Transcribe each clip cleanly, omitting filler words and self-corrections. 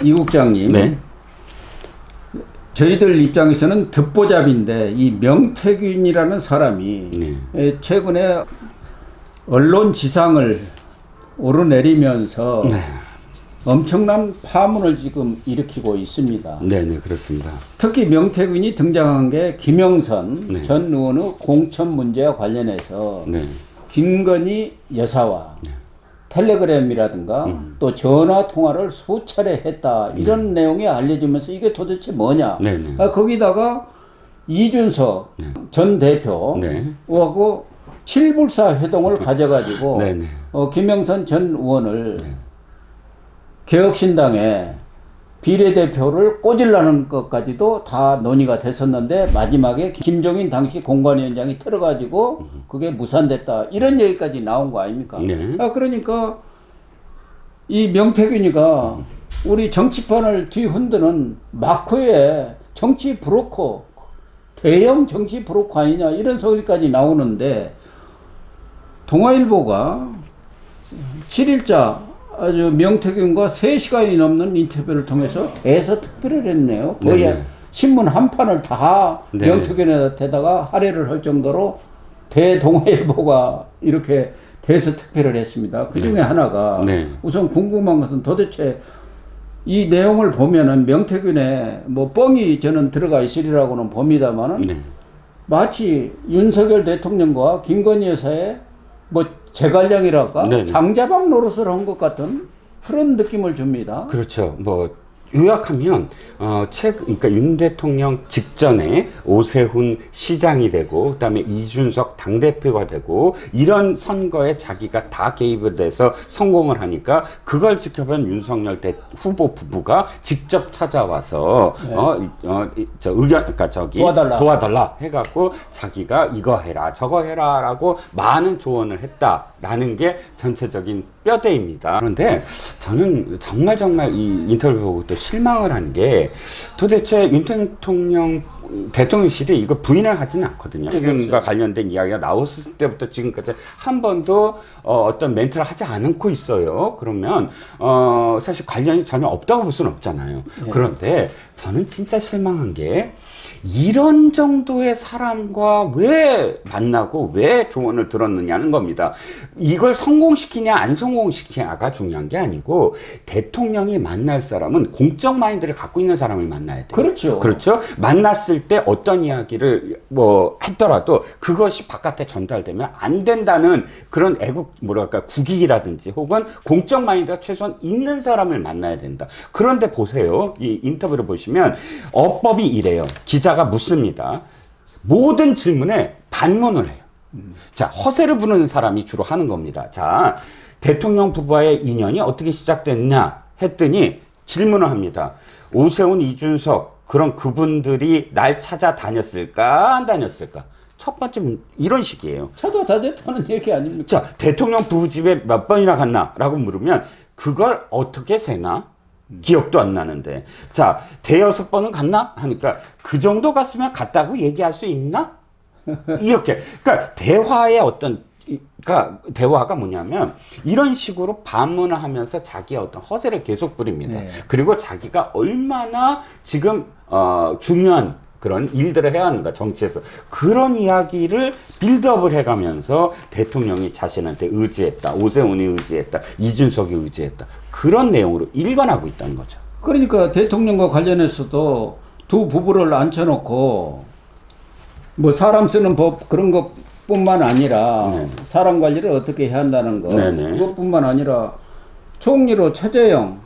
이 국장님, 네. 저희들 입장에서는 듣보잡인데 이 명태균이라는 사람이 네. 최근에 언론 지상을 오르내리면서 네. 엄청난 파문을 지금 일으키고 있습니다. 네, 그렇습니다. 특히 명태균이 등장한 게 김영선 네. 전 의원의 공천 문제와 관련해서 네. 김건희 여사와 텔레그램이라든가 또 전화 통화를 수차례 했다 이런 내용이 알려지면서 이게 도대체 뭐냐. 거기다가 이준석 전 대표하고 칠불사 회동을 가져가지고 김영선 전 의원을 개혁신당에 비례대표를 꽂으려는 것까지도 다 논의가 됐었는데 마지막에 김종인 당시 공관위원장이 틀어가지고 그게 무산됐다 이런 얘기까지 나온 거 아닙니까? 그러니까 이 명태균이가 우리 정치판을 뒤흔드는 마크의 정치 브로커, 대형 정치 브로커 아니냐 이런 소리까지 나오는데 동아일보가 7일자 아주 명태균과 3시간이 넘는 인터뷰를 통해서 대서특필을 했네요. 거의 신문 한 판을 다 명태균한테다가 할애를 할 정도로 대동아일보가 이렇게 대서특필을 했습니다. 그 중에 하나가 우선 궁금한 것은 도대체 이 내용을 보면은 명태균에 뭐 뻥이 저는 들어가 있으리라고는 봅니다만은 마치 윤석열 대통령과 김건희 여사의 뭐 제갈량이랄까 장자방 노릇을 한 것 같은 그런 느낌을 줍니다. 그렇죠. 뭐 요약하면 그러니까 윤 대통령 직전에 오세훈 시장이 되고 그다음에 이준석 당대표가 되고 이런 선거에 자기가 다 개입을 해서 성공을 하니까 그걸 지켜본 윤석열 후보 부부가 직접 찾아와서 그러니까 도와달라 해갖고 자기가 이거 해라 저거 해라라고 많은 조언을 했다라는 게 전체적인 뼈대입니다. 그런데 저는 정말 이 인터뷰 보고 또 실망을 한 게 도대체 윤 대통령실이 이거 부인을 하지는 않거든요. 지금과 관련된 이야기가 나왔을 때부터 지금까지 한 번도 어떤 멘트를 하지 않고 있어요. 그러면 사실 관련이 전혀 없다고 볼 수는 없잖아요. 그런데 저는 진짜 실망한 게 이런 정도의 사람과 왜 만나고 왜 조언을 들었느냐는 겁니다. 이걸 성공시키냐 안 성공시키냐가 중요한 게 아니고 대통령이 만날 사람은 공적 마인드를 갖고 있는 사람을 만나야 돼요. 그렇죠. 만났을 때 어떤 이야기를 뭐 했더라도 그것이 바깥에 전달되면 안 된다는 그런 국익이라든지 혹은 공적 마인드가 최소한 있는 사람을 만나야 된다. 그런데 보세요. 이 인터뷰를 보시면 어법이 이래요. 기자가 묻습니다. 모든 질문에 반문을 해요. 자, 허세를 부르는 사람이 주로 하는 겁니다. 자, 대통령 부부와의 인연이 어떻게 시작됐냐 했더니 질문을 합니다. 오세훈, 이준석 그런 그분들이 날 찾아다녔을까 안 다녔을까? 첫 번째 이런 식이에요. 찾아다녔다는 얘기 아닙니까? 자, 대통령 부부 집에 몇 번이나 갔나? 라고 물으면 그걸 어떻게 세나? 기억도 안 나는데. 자, 대여섯 번은 갔나? 하니까 그 정도 갔으면 갔다고 얘기할 수 있나? 이렇게. 그러니까 대화의 그러니까 대화가 뭐냐면 이런 식으로 반문을 하면서 자기의 어떤 허세를 계속 부립니다. 그리고 자기가 얼마나 지금 중요한 그런 일들을 해야 하는가 정치에서 그런 이야기를 빌드업을 해가면서 대통령이 자신한테 의지했다, 오세훈이 의지했다, 이준석이 의지했다 그런 내용으로 일관하고 있다는 거죠. 그러니까 대통령과 관련해서도 두 부부를 앉혀놓고 뭐 사람 쓰는 법 그런 것뿐만 아니라 사람 관리를 어떻게 해야 한다는 것 그것뿐만 아니라 총리로 최재형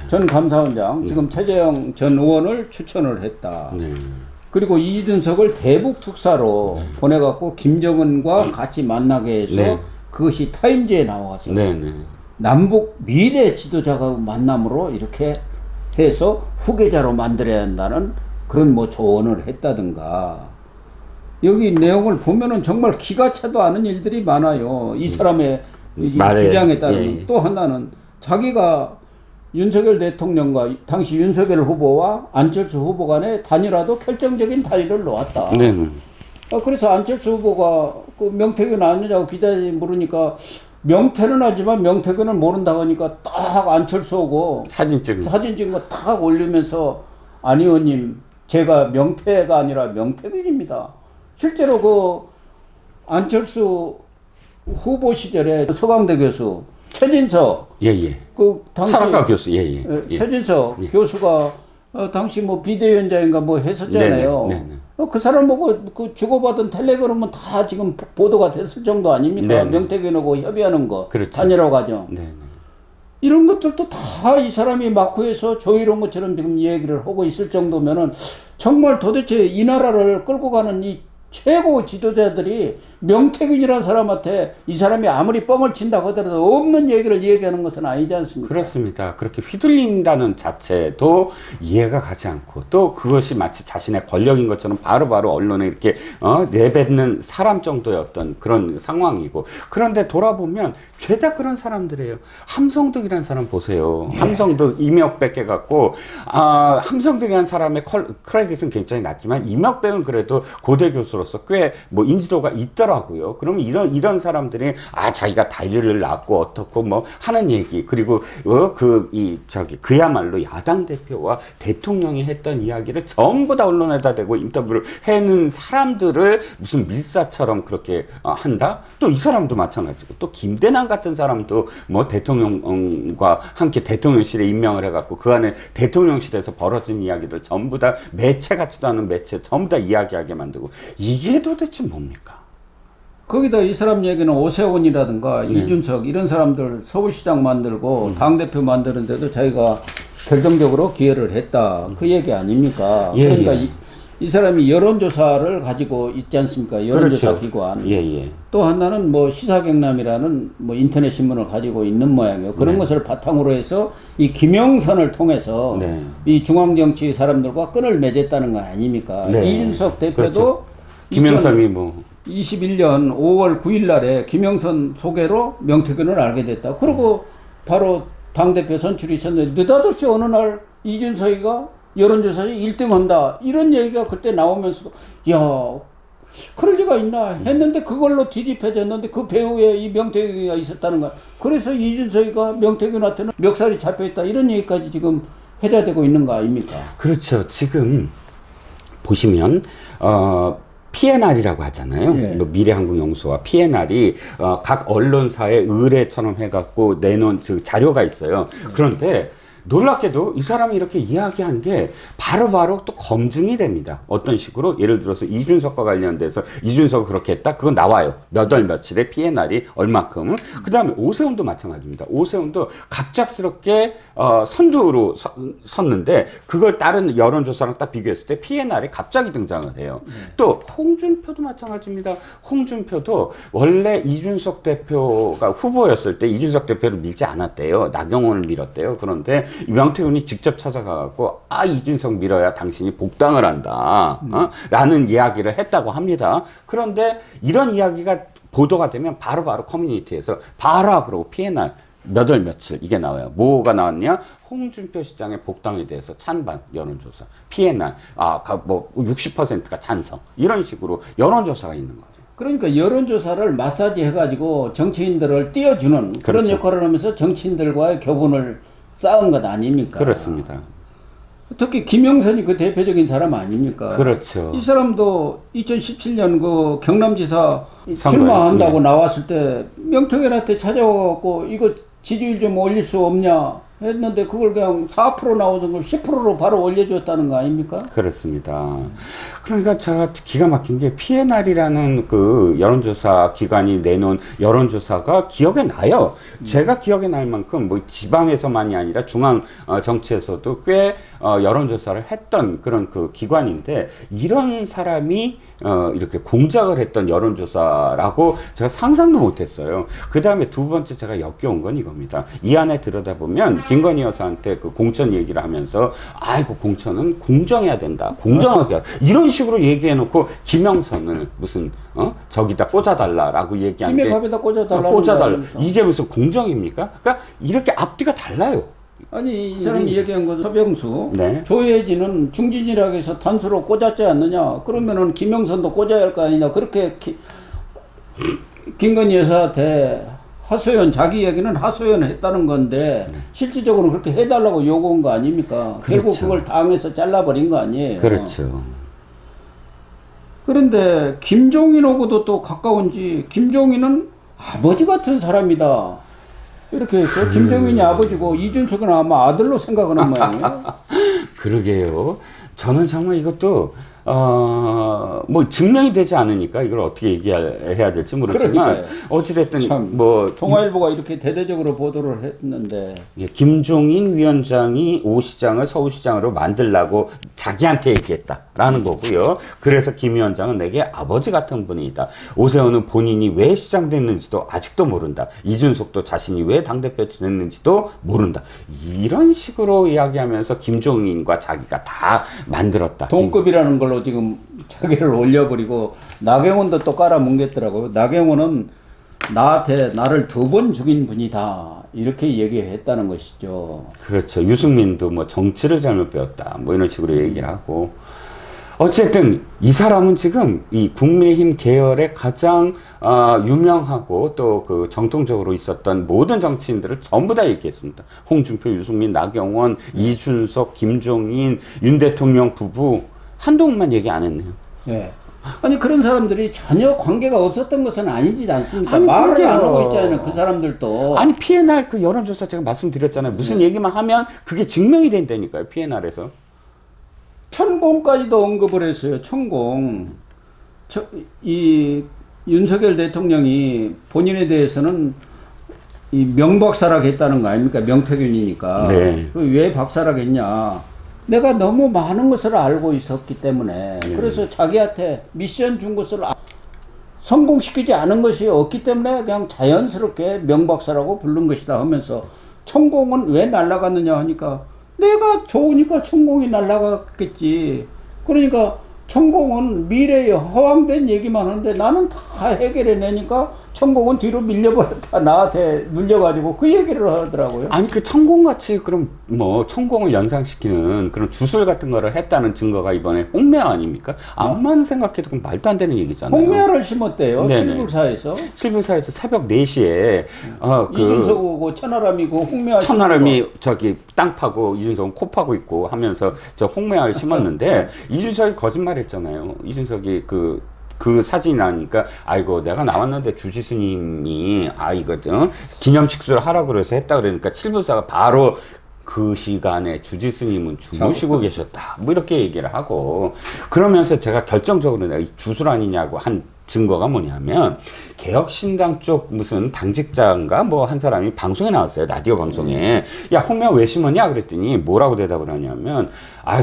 전 감사원장 지금 최재형 전 의원을 추천을 했다. 그리고 이준석을 대북 특사로 보내갖고 김정은과 같이 만나게 해서 그것이 타임즈에 나왔습니다. 남북 미래 지도자가 만남으로 이렇게 해서 후계자로 만들어야 한다는 그런 뭐 조언을 했다든가 여기 내용을 보면은 정말 기가 차도 않은 일들이 많아요. 이 사람의 이 주장에 따르면 또 하나는 자기가 윤석열 대통령과 당시 윤석열 후보와 안철수 후보 간에 단일화도 결정적인 단일을 놓았다. 그래서 안철수 후보가 그 명태균 아니냐고 기자들이 물으니까 명태는 하지만 명태균을 모른다고 하니까 딱 안철수하고 사진 찍은 거 딱 올리면서 안 의원님 제가 명태가 아니라 명태균입니다. 실제로 그 안철수 후보 시절에 서강대 교수 최진석 예예 그 당시 철학과 교수 예예 최진석 교수가 당시 뭐 비대위원장인가 뭐 했었잖아요. 네네. 그 사람 보고 그 주고받은 텔레그램은 다 지금 보도가 됐을 정도 아닙니까? 네네. 명태균하고 협의하는 거, 그렇죠. 단일화 과정. 네네. 이런 것들도 다 이 사람이 막후에서 조이런 것처럼 지금 얘기를 하고 있을 정도면은 정말 도대체 이 나라를 끌고 가는 이 최고 지도자들이 명태균이라는 사람한테 이 사람이 아무리 뻥을 친다고 하더라도 없는 얘기를 얘기하는 것은 아니지 않습니까? 그렇습니다. 그렇게 휘둘린다는 자체도 이해가 가지 않고 또 그것이 마치 자신의 권력인 것처럼 바로바로 언론에 이렇게 내뱉는 사람 정도의 어떤 그런 상황이고 그런데 돌아보면 죄다 그런 사람들이에요. 함성득이라는 사람 보세요. 함성득 이명백 해갖고 함성득이라는 사람의 크레딧은 굉장히 낮지만 이명백은 그래도 고대 교수로서 꽤 뭐 인지도가 있더라고요. 그러면 이런 사람들이 자기가 다리를 낳고 어떻고 뭐 하는 얘기 그리고 그야말로 야당 대표와 대통령이 했던 이야기를 전부 다 언론에다 대고 인터뷰를 해는 사람들을 무슨 밀사처럼 그렇게 한다? 또 이 사람도 마찬가지고 또 김대남 같은 사람도 뭐 대통령과 함께 대통령실에 임명을 해갖고 그 안에 대통령실에서 벌어진 이야기들 전부 다 매체 같지도 않은 매체 전부 다 이야기하게 만들고 이게 도대체 뭡니까? 거기다 이 사람 얘기는 오세훈이라든가 이준석 이런 사람들 서울시장 만들고 당대표 만드는데도 자기가 결정적으로 기여를 했다. 그 얘기 아닙니까? 그러니까 이 사람이 여론조사를 가지고 있지 않습니까? 여론조사 그렇죠. 기관. 또 하나는 뭐 시사경남이라는 뭐 인터넷 신문을 가지고 있는 모양이에요. 그런 것을 바탕으로 해서 이 김영선을 통해서 이 중앙정치 사람들과 끈을 맺었다는 거 아닙니까? 이준석 대표도 그렇죠. 김영선이 21년 5월 9일 날에 김영선 소개로 명태균을 알게 됐다. 그리고 바로 당대표 선출이 있었는데 느닷없이 어느 날 이준석이가 여론조사에 1등 한다. 이런 얘기가 그때 나오면서도 야 그럴 리가 있나 했는데 그걸로 뒤집혀졌는데 그 배후에 이 명태균이가 있었다는 거야. 그래서 이준석이가 명태균한테는 멱살이 잡혀있다. 이런 얘기까지 지금 회자되고 있는 거 아닙니까? 그렇죠. 지금 보시면 PNR이라고 하잖아요. 뭐 미래항공연구소와 PNR이 각 언론사의 의뢰처럼 해갖고 내놓은 그 자료가 있어요. 그런데 놀랍게도 이 사람이 이렇게 이야기한 게 바로바로 또 검증이 됩니다. 어떤 식으로? 예를 들어서 이준석과 관련돼서 이준석이 그렇게 했다? 그건 나와요. 몇 월 며칠에 PNR이 얼마큼. 그 다음에 오세훈도 마찬가지입니다. 오세훈도 갑작스럽게 선두로 섰는데 그걸 다른 여론조사랑 딱 비교했을 때 PNR이 갑자기 등장을 해요. 또 홍준표도 마찬가지입니다. 홍준표도 원래 이준석 대표가 후보였을 때 이준석 대표를 밀지 않았대요. 나경원을 밀었대요. 그런데 명태균이 직접 찾아가갖고 이준석 밀어야 당신이 복당을 한다 라는 이야기를 했다고 합니다. 그런데 이런 이야기가 보도가 되면 바로바로 커뮤니티에서 바로 그러고 PNR 몇 월 며칠 이게 나와요. 뭐가 나왔냐? 홍준표 시장의 복당에 대해서 찬반 여론조사 PNR 뭐 60%가 찬성 이런 식으로 여론조사가 있는 거죠. 그러니까 여론조사를 마사지 해가지고 정치인들을 띄워주는 그런 역할을 하면서 정치인들과의 교분을 쌓은 것 아닙니까? 그렇습니다. 특히 김영선이 그 대표적인 사람 아닙니까? 그렇죠. 이 사람도 2017년 그 경남지사 출마한다고 나왔을 때 명태균한테 찾아와갖고 이거 지지율 좀 올릴 수 없냐 했는데 그걸 그냥 4% 나오던 걸 10%로 바로 올려줬다는 거 아닙니까? 그렇습니다. 그러니까 제가 기가 막힌 게 PNR이라는 그 여론조사 기관이 내놓은 여론조사가 기억에 나요. 제가 기억에 날 만큼 뭐 지방에서만이 아니라 중앙 정치에서도 꽤 여론조사를 했던 그런 그 기관인데 이런 사람이 이렇게 공작을 했던 여론조사라고 제가 상상도 못했어요. 그 다음에 두 번째 제가 엮여온 건 이겁니다. 이 안에 들여다보면 김건희 여사한테 그 공천 얘기를 하면서 아이고 공천은 공정해야 된다. 공정하게 이런 식으로 얘기해놓고 김영선을 무슨 저기다 꽂아달라라고 얘기한 게 김해갑에다 꽂아달라. 이게 무슨 공정입니까? 그러니까 이렇게 앞뒤가 달라요. 아니 이 사람이 얘기한 것은 서병수 조혜진은 중진이라고 해서 단수로 꽂았지 않느냐 그러면은 김영선도 꽂아야 할 거 아니냐 그렇게 김건희 여사한테 하소연, 자기 얘기는 하소연을 했다는 건데 실질적으로 그렇게 해달라고 요구한 거 아닙니까? 그렇죠. 결국 그걸 당해서 잘라버린 거 아니에요. 그렇죠. 그런데 김종인하고도 또 가까운지 김종인은 아버지 같은 사람이다. 이렇게 해서 김종인이 아버지고 이준석은 아마 아들로 생각하는 모양이에요. 그러게요. 저는 정말 이것도 뭐 증명이 되지 않으니까 이걸 어떻게 얘기해야 될지 모르지만 어찌됐든 뭐 동아일보가 이렇게 대대적으로 보도를 했는데 김종인 위원장이 오 시장을 서울시장으로 만들라고 자기한테 얘기했다라는 거고요. 그래서 김 위원장은 내게 아버지 같은 분이다. 오세훈은 본인이 왜 시장 됐는지도 아직도 모른다. 이준석도 자신이 왜 당대표 됐는지도 모른다. 이런 식으로 이야기하면서 김종인과 자기가 다 만들었다. 동급이라는 걸로 지금 자기를 올려버리고 나경원도 또 깔아뭉갰더라고요. 나경원은 나한테 나를 2번 죽인 분이다. 이렇게 얘기했다는 것이죠. 그렇죠. 유승민도 뭐 정치를 잘못 배웠다. 뭐 이런 식으로 얘기를 하고. 어쨌든 이 사람은 지금 이 국민의힘 계열의 가장 유명하고 또 그 정통적으로 있었던 모든 정치인들을 전부 다 얘기했습니다. 홍준표, 유승민, 나경원, 이준석, 김종인, 윤 대통령 부부 한동훈만 얘기 안 했네요. 예. 아니 그런 사람들이 전혀 관계가 없었던 것은 아니지 않습니까? 아니, 말을 그러게요. 안 하고 있잖아요. 그 사람들도. 아니 PNR 그 여론조사 제가 말씀드렸잖아요. 무슨 얘기만 하면 그게 증명이 된다니까요. PNR에서. 천공까지도 언급을 했어요. 천공. 이 윤석열 대통령이 본인에 대해서는 이 명박사라고 했다는 거 아닙니까? 명태균이니까. 네. 왜 박사라고 했냐? 내가 너무 많은 것을 알고 있었기 때문에 그래서 자기한테 미션 준 것을 성공시키지 않은 것이 없기 때문에 그냥 자연스럽게 명박사라고 부른 것이다 하면서 천공은 왜 날아갔느냐 하니까 내가 좋으니까 천공이 날아갔겠지. 그러니까 천공은 미래에 허황된 얘기만 하는데 나는 다 해결해내니까 천공은 뒤로 밀려버렸다. 나한테 물려가지고 그 얘기를 하더라고요. 아니 그 천공같이 그럼 뭐 천공을 연상시키는 그런 주술 같은 거를 했다는 증거가 이번에 홍매화 아닙니까? 암만 생각해도 그럼 말도 안 되는 얘기잖아요. 홍매화를 심었대요. 칠북사에서. 칠북사에서 새벽 4시에 이준석하고 천하람이고 홍매화 천하람이 저기 땅 파고 이준석은 코 파고 있고 하면서 저 홍매화를 심었는데 이준석이 거짓말했잖아요. 이준석이 그 사진이 나니까 아이고 내가 나왔는데 주지스님이 이거 기념식수를 하라고 그래서 했다 그러니까 칠부사가 바로 그 시간에 주지스님은 주무시고 계셨다 뭐 이렇게 얘기를 하고 그러면서 제가 결정적으로 내가 이 주술 아니냐고 한 증거가 뭐냐면 개혁신당 쪽 무슨 당직자인가 뭐 한 사람이 방송에 나왔어요. 라디오 방송에. 야 홍매화 왜 심었냐 그랬더니 뭐라고 대답을 하냐면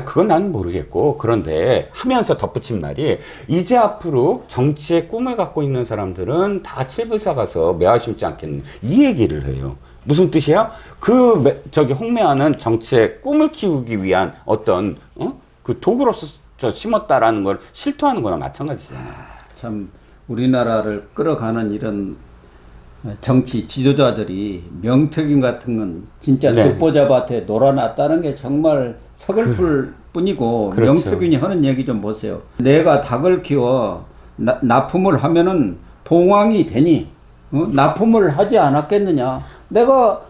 그건 난 모르겠고 그런데 하면서 덧붙인 말이 이제 앞으로 정치의 꿈을 갖고 있는 사람들은 다 칠불사 가서 매화 심지 않겠는 이 얘기를 해요. 무슨 뜻이야? 저기 홍매화는 정치의 꿈을 키우기 위한 어떤 그 도구로서 심었다라는 걸 실토하는 거나 마찬가지잖아요. 참 우리나라를 끌어가는 이런 정치 지도자들이 명태균 같은 건 진짜 독보자밭에 놀아놨다는 게 정말 서글플 뿐이고 그렇죠. 명태균이 하는 얘기 좀 보세요. 내가 닭을 키워 납품을 하면은 봉황이 되니 납품을 하지 않았겠느냐. 내가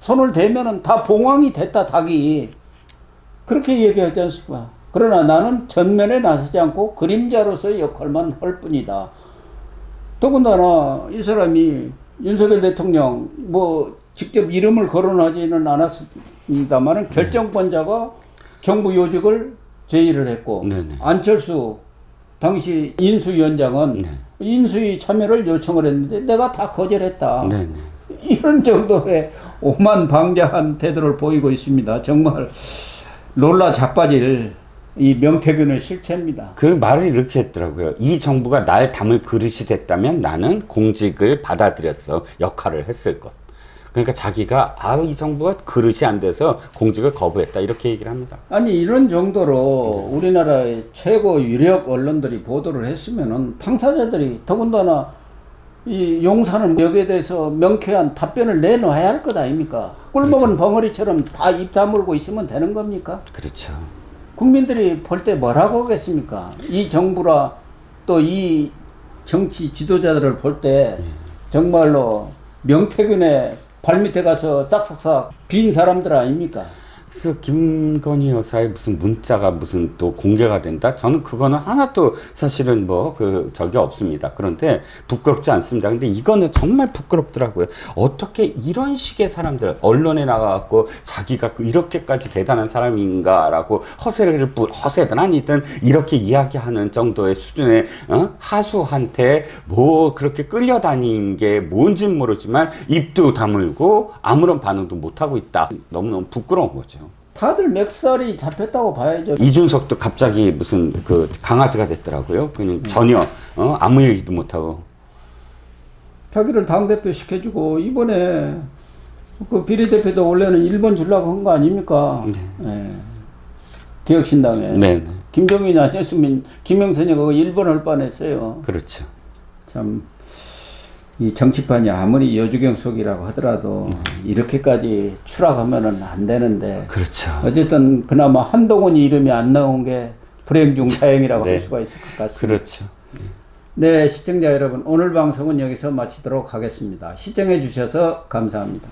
손을 대면은 다 봉황이 됐다 닭이. 그렇게 얘기하지 않습니까? 그러나 나는 전면에 나서지 않고 그림자로서의 역할만 할 뿐이다. 더군다나 이 사람이 윤석열 대통령 뭐 직접 이름을 거론하지는 않았습니다만 결정권자가 정부 요직을 제의를 했고 안철수 당시 인수위원장은 인수위 참여를 요청을 했는데 내가 다 거절했다. 이런 정도의 오만방자한 태도를 보이고 있습니다. 정말 놀라 자빠질 이 명태균의 실체입니다. 그 말을 이렇게 했더라고요. 이 정부가 날 담을 그릇이 됐다면 나는 공직을 받아들였어. 역할을 했을 것. 그러니까 자기가 이 정부가 그릇이 안 돼서 공직을 거부했다. 이렇게 얘기를 합니다. 아니 이런 정도로 우리나라의 최고 유력 언론들이 보도를 했으면은 당사자들이 더군다나 이 용산은 여기에 대해서 명쾌한 답변을 내놔야 할 것 아닙니까? 꿀먹은 벙어리처럼 다 입 다물고 있으면 되는 겁니까? 그렇죠. 국민들이 볼 때 뭐라고 하겠습니까? 이 정부라 또 이 정치 지도자들을 볼 때 정말로 명태균의 발밑에 가서 싹싹싹 빈 사람들 아닙니까? 그래서 김건희 여사의 무슨 문자가 무슨 또 공개가 된다? 저는 그거는 하나도 사실은 뭐 적이 없습니다. 그런데 부끄럽지 않습니다. 근데 이거는 정말 부끄럽더라고요. 어떻게 이런 식의 사람들, 언론에 나가갖고 자기가 이렇게까지 대단한 사람인가라고 허세든 아니든 이렇게 이야기하는 정도의 수준의 하수한테 뭐 그렇게 끌려다닌 게 뭔진 모르지만 입도 다물고 아무런 반응도 못하고 있다. 너무너무 부끄러운 거죠. 다들 멱살이 잡혔다고 봐야죠. 이준석도 갑자기 무슨 강아지가 됐더라고요. 그냥 전혀 아무 얘기도 못하고 자기를 당대표 시켜주고 이번에 그 비례대표도 원래는 1번 주려고 한 거 아닙니까? 네. 개혁신당에. 네. 김종인이 아니었으면 김영선이 그거 1번 할 뻔했어요. 그렇죠. 참 이 정치판이 아무리 여주경 속이라고 하더라도 이렇게까지 추락하면은 안 되는데. 그렇죠. 어쨌든 그나마 한동훈이 이름이 안 나온 게 불행 중 다행이라고 네. 할 수가 있을 것 같습니다. 그렇죠. 네, 시청자 여러분, 오늘 방송은 여기서 마치도록 하겠습니다. 시청해 주셔서 감사합니다.